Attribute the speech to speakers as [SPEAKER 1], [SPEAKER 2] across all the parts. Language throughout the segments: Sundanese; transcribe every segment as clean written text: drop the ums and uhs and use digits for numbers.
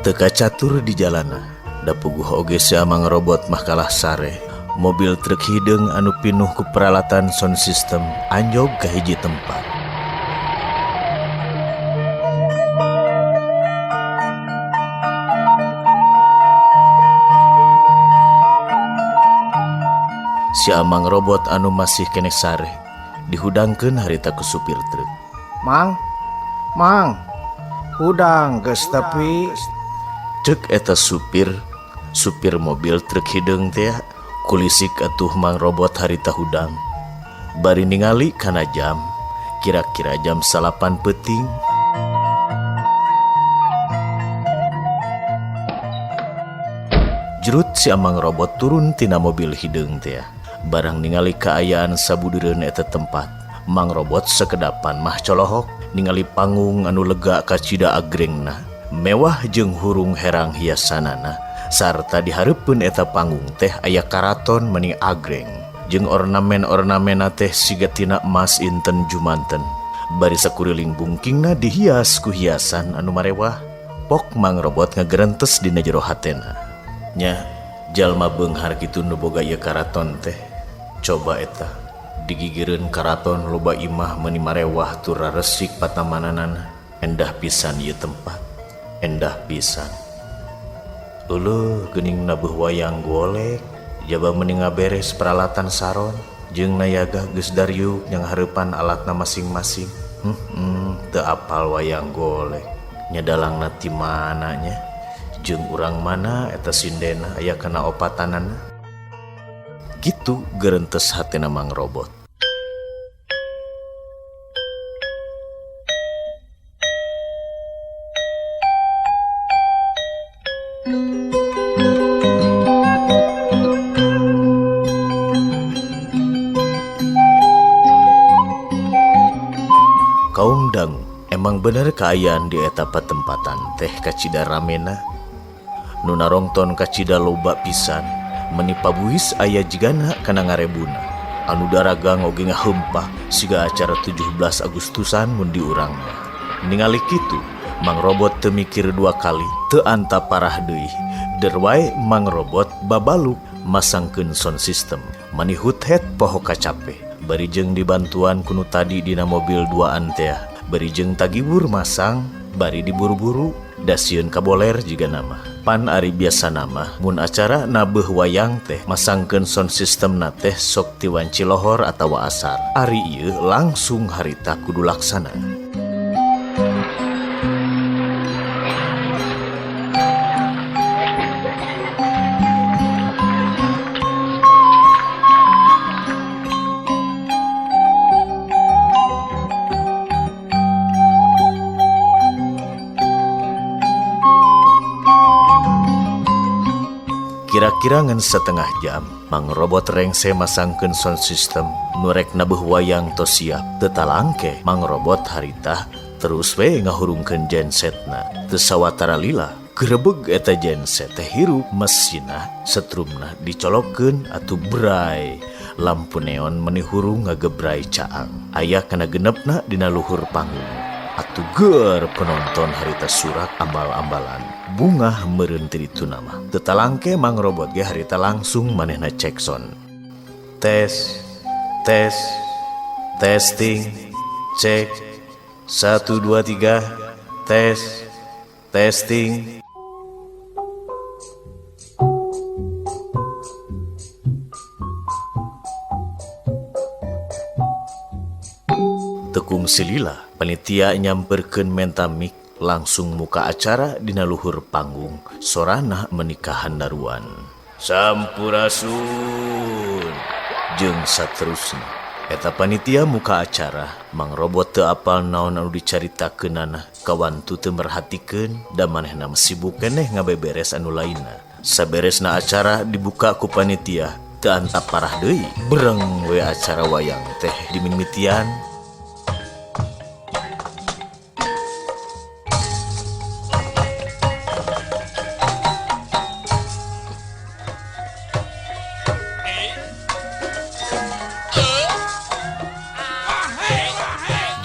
[SPEAKER 1] Teka catur di jalana, da puguh oge siamang robot mah kalah sare. Mobil truk hideung anu pinuh ku peralatan sound system anjog ka hiji tempat. Siamang robot anu masih keneh sare dihudangkeun harita ku supir truk.
[SPEAKER 2] Mang, hudang geus tapi
[SPEAKER 1] Cek eta supir mobil truk hideung teh kulisik atuh mang robot harita hudang. Bari ningali kana jam, kira-kira jam 8 peuting. Jerut si amang robot turun tina mobil hideung teh. Barang ningali kaayaan sabudureun eta tempat, mang robot sakedapan mah colohok ningali panggung anu lega kacida agrengna, mewah jeung hurung herang hiasanana. Sarta dihareupeun eta panggung teh aya karaton meuni agreng jeung ornamen-ornamena teh siga tina emas inten jumanten. Bari sakuriling bungkingna dihias ku hiasan anu marewah. Pok mang robot ngagerentes dina jero hatena. Nya jalma beunghar kitu nu boga ieu karaton teh. Coba eta digigireun karaton loba imah meuni marewah tur resik patamananana. Endah pisan ieu tempat. Endah pisan. Uluh geuning nabuh wayang golek, jaba mending ngaberes peralatan saron, jeung nayaga geus daryuk yang hareupan alatna masing-masing. Teu apal wayang golek, nyadalangna ti mana nya, jeung urang mana eta sindena aya kana opatanana. Gitu geurentes hatena mang robot. Kaum dangu, emang bener kaayaan di eta patempatan teh kacida ramena. Nu narongton kacida loba pisan, meuni pabuis aya jigana kana ngarebuna. Anu daragang oge ngaheumpah siga acara 17 Agustusan mun di urang mah. Ningali kitu, mang robot teu mikir dua kali, teu anta parah deui. Der wae mang robot babaluk masangkeun sound system, manihut head poho kacape. Bari jeung dibantuan kunu tadi dina mobil duaan teh, bari jeung tagibur masang, bari diburu-buru, dasieun kaboler jiga nama. Pan ari biasa nama, mun acara nabeuh wayang teh masangkeun sound system na teh sok ti wanci lohor atawa asar. Ari ieu langsung harita kudu laksana. Kira-kira ngan setengah jam, mang robot rengse masangkeun sound system, nurek nabuh wayang tos siap. Teu talangke, mang robot harita terus we ngahurungkeun gensetna. Teu sawatara lila, grebeg eta genset teh hirup mesinna, setrumna dicolokkeun atuh bray. Lampu neon meuni hurung ngagebray caang. Aya kana genepna dina luhur panggung. Atuh geur penonton harita surak ambal-ambalan. Bungah meureun ti ditu nama. Teu talangke mang robot ge harita langsung manehna cek sound. Testing, cek 1 2 3, testing. Tekung silila, panitia nyamperkeun mentamik langsung muka acara dina luhur panggung. Sorana menikahan daruan. Sampurasun jeung saterusna. Eta panitia muka acara, mang robot teu apal naon anu dicaritakeunana, kawantu teu merhatikeun da manehna sibuk keneh ngabeberes anu lainna. Saberesna acara dibuka ku panitia, teu anta parah deui, bereng we acara wayang teh dimimitian.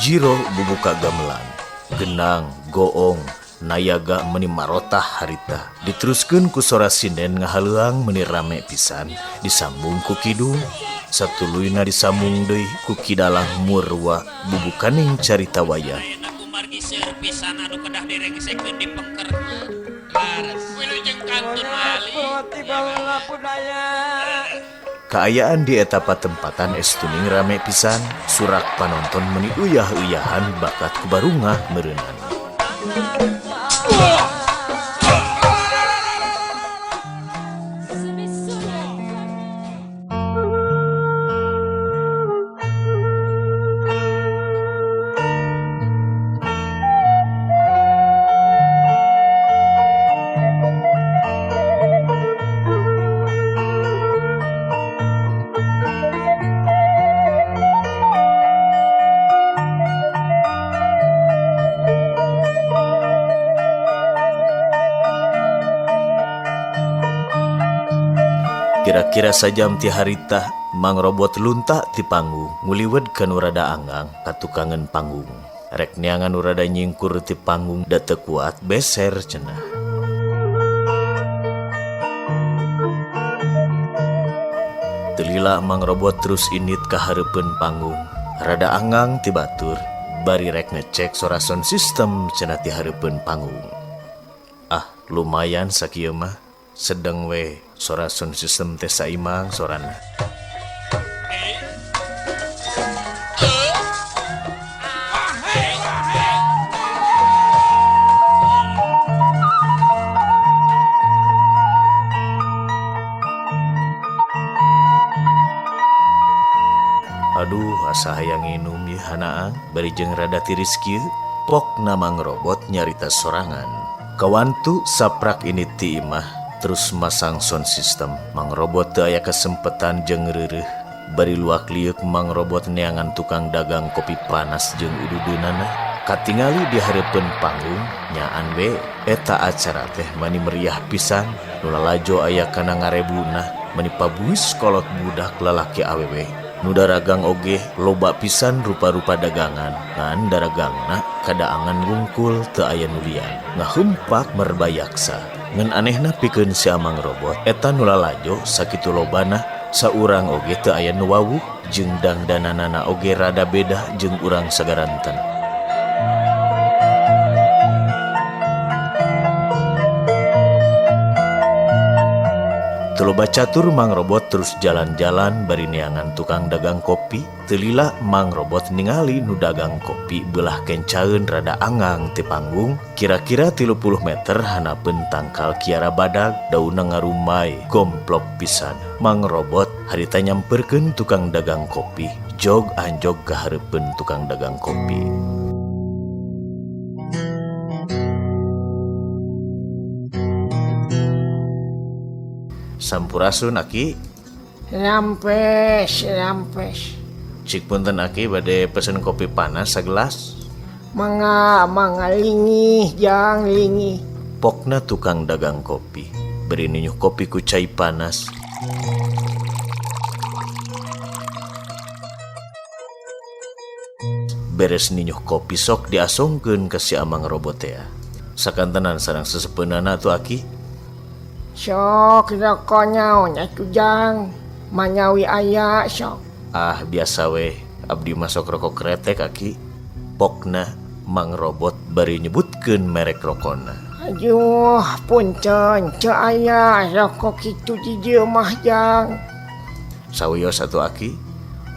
[SPEAKER 1] Jiro bubuka gamelan, genang, goong, nayaga meni marotah harita. Diteruskeun ku sora sinden ngahaluang meni rame pisan, disambung ku kidung. Satuluyna disambung deui ku kidalang murwa bubukaning carita wayah.
[SPEAKER 3] Aku margi seur pisan anu kedah direngsekeun di pengkerna. Laras wilujeng kantun wali.
[SPEAKER 1] Kaayaan di etapa tempatan estuning rame pisan, surak panonton meni uyah-uyahan bakat kubarungah meureunana. Kira-kira sajam ti harita, Mang Robot lunta ti panggung, nguliwed ka nu rada anggang ka tukangan panggung. Rek neangan nu rada nyingkur ti panggung da teu kuat beser cenah. Telila Mang Robot terus init ka hareupeun panggung. Rada anggang ti batur, bari rek ngecek sora sound system cenah ti hareupeun panggung. Ah, lumayan sakieu mah. Sedeng we sora sound system teh saimang sorana. Aduh, asa hayang nginum ieu hanaang, bari jeung rada tiris kieu. Pokna Mang Robot nyarita sorangan. Kawantu saprak ini ti imah. Terus masang sound system. Mang Robot teu aya kesempatan jeung reureuh. Bari luak liuk Mang Robot neangan tukang dagang kopi panas jeung ududeunana. Katingali di hareupeun panggung, nyaan we eta acara teh mani meriah pisan. Nu lalajo aya kana ngarebuna, mani pabuis kolot budak lalaki awewe. Nu daragang oge loba pisan rupa-rupa dagangan. Ngan daragangna kadaangan wungkul teu aya nu lian. Ngahumpak merbayaksa. Ngan anehna pikeun si Mang Robot eta nu lalajo sakitu lobana saurang oge teu aya nu wawuh jeung dangdananana oge rada beda jeung urang sagaranten. Teu loba catur Mang Robot terus jalan-jalan bari neangan tukang dagang kopi. Telila Mang Robot ningali nu dagang kopi beulah kencaeun rada anggang ti panggung. Kira-kira 30 meter hanapeun tangkal kiara badag daunna ngarumay gomplok pisan. Mang Robot harita nyamperkeun tukang dagang kopi, jog anjog ka hareupeun tukang dagang kopi. Sampurasun Aki.
[SPEAKER 4] Rampes.
[SPEAKER 1] Cik punten Aki bade pesen kopi panas sagelas.
[SPEAKER 4] Mangga lingih jang lingih.
[SPEAKER 1] Pokna tukang dagang kopi beri ninyuh kopi ku cai panas. Beres ninyuh kopi sok diasongkeun ka si Mang Robot teh. Sakantenan sareng sesepeunana tu Aki.
[SPEAKER 4] Sok rokoknya tujang manyawi aya sok.
[SPEAKER 1] Ah biasa we, abdi masuk rokok kretek Aki. Pokna Mang Robot bari nyebutkeun merek rokona.
[SPEAKER 4] Aduh punten teu aya rokok kitu di dieu mah jang.
[SPEAKER 1] Sawios atuh Aki.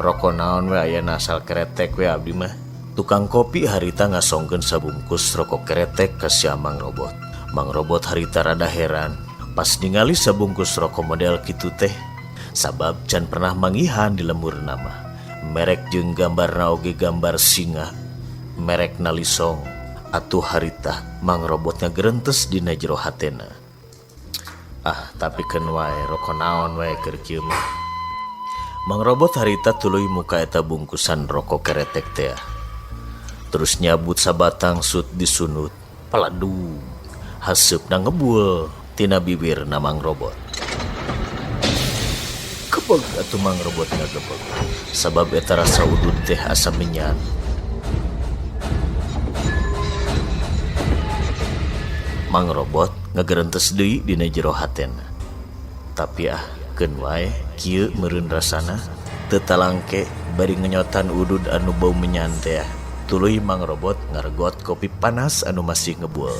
[SPEAKER 1] Rokok naon we aya asal kretek we abdi mah. Tukang kopi harita ngasongkeun sabungkus rokok kretek ka si Mang Robot. Mang Robot harita rada heran. Pas ningali sabungkus rokok model kitu teh, sabab can pernah mangihan di lembur nama. Merek jeung gambarna oge gambar singa, merek nalisong. Atuh harita Mang Robot ngagerentes dina jero hatena. Ah, tapi keun wae rokok naon wae keur kieu mah. Mang Robot harita tuluy muka eta bungkusan rokok keretek teh. Terus nyabut sabatang sut disunut. Paladu, haseupna ngebul tina bibir na Mang Robot. Kebeg atuh Mang Robot ngagebeg. Sabab eta rasa udud teh asa menyan. Mang Robot ngagerentes deui dina jero hatena. Tapi keun wae kieu meureun rasana teu talangke bari ngenyotan udud anu bau menyan teh. Tuluy Mang Robot ngaregot kopi panas anu masih ngebul.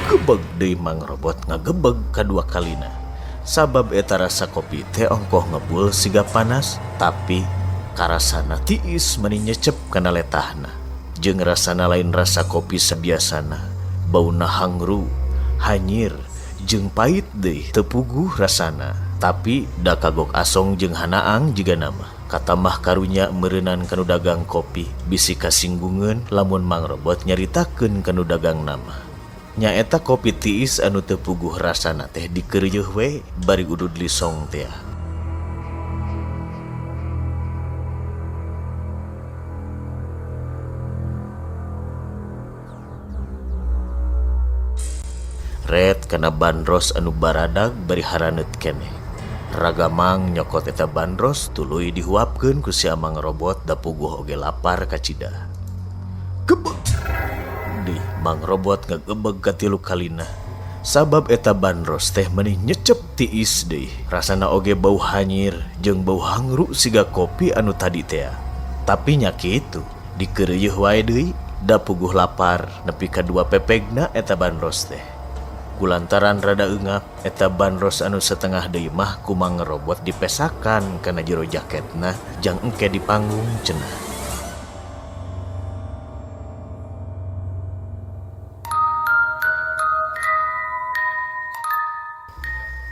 [SPEAKER 1] Gebeg deui Mang Robot ngagebeg kadua kalina. Sabab eta rasa kopi teh ongkoh ngebul siga panas, tapi karasana tiis meni nyecep kana letahna. Jeung rasana lain rasa kopi sabiasana. Bauna hangru, hanyir, jeung pait deui teu puguh rasana. Tapi da kagok asong jeung hanaang jiga nama. Katamah karunya meureunnan kanu dagang kopi bisi kasinggungeun lamun Mang Robot nyaritakeun kanu dagang nama. Nyaeta kopi tiis anu teu puguh rasana teh dikeureuh we bari udud lisong teh. Red kana bandros anu baradag bari haraneut keneh. Ragamang nyokot eta bandros tuluy dihuapkeun ku si Mang Robot da puguh oge lapar ka Cida. Gebeg deui Mang Robot ngagebeg ka 3 kalina. Sabab eta bandros teh meuni nyecep tiis deui. Rasana oge bau hanyir jeung bau hangru siga kopi anu tadi teh. Tapi nya kitu, dikeureuh wae deui da puguh lapar nepi ka 2 pepegna eta bandros teh. Kulantaran rada eungap eta bandros anu setengah deui mah ku Mang Robot dipesakan kana jero jaketna jang engke di panggung cenah.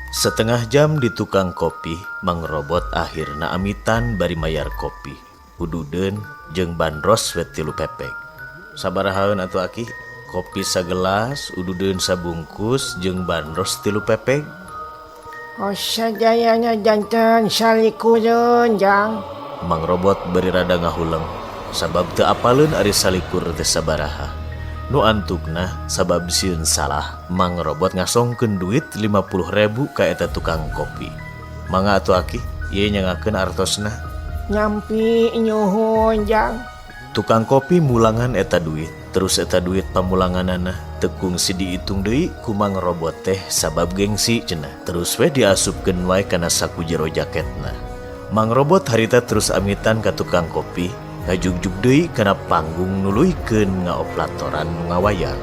[SPEAKER 1] Setengah jam di tukang kopi, Mang Robot akhirna amitan bari mayar kopi. Ududeun jeung bandros we 3 pepek. Sabarahaeun atuh Aki? Kopi sagelas, ududeun sabungkus, jeung bandros 3 pepek.
[SPEAKER 4] Oh sadayana janten salikureun jang.
[SPEAKER 1] Mang Robot beri rada ngahuleng, sabab teu apaleun ari salikur teh sabaraha. Nu antukna sabab sieun salah, Mang Robot ngasongkeun duit 50.000 ka eta tukang kopi. Mangga atuh Aki, ieu nyangakeun artosna.
[SPEAKER 4] Nyampi nyuhun jang.
[SPEAKER 1] Tukang kopi mulangan eta duit. Terus eta duit pamulanganana tekung si diitung deui ku Mang Robot teh sabab gengsi cenah. Terus we diasupkeun wae kana saku jero jaketna. Mang Robot harita terus amitan ka tukang kopi, ngajugjug deui kana panggung nuluykeun ngaoplatoran nu ngawayang.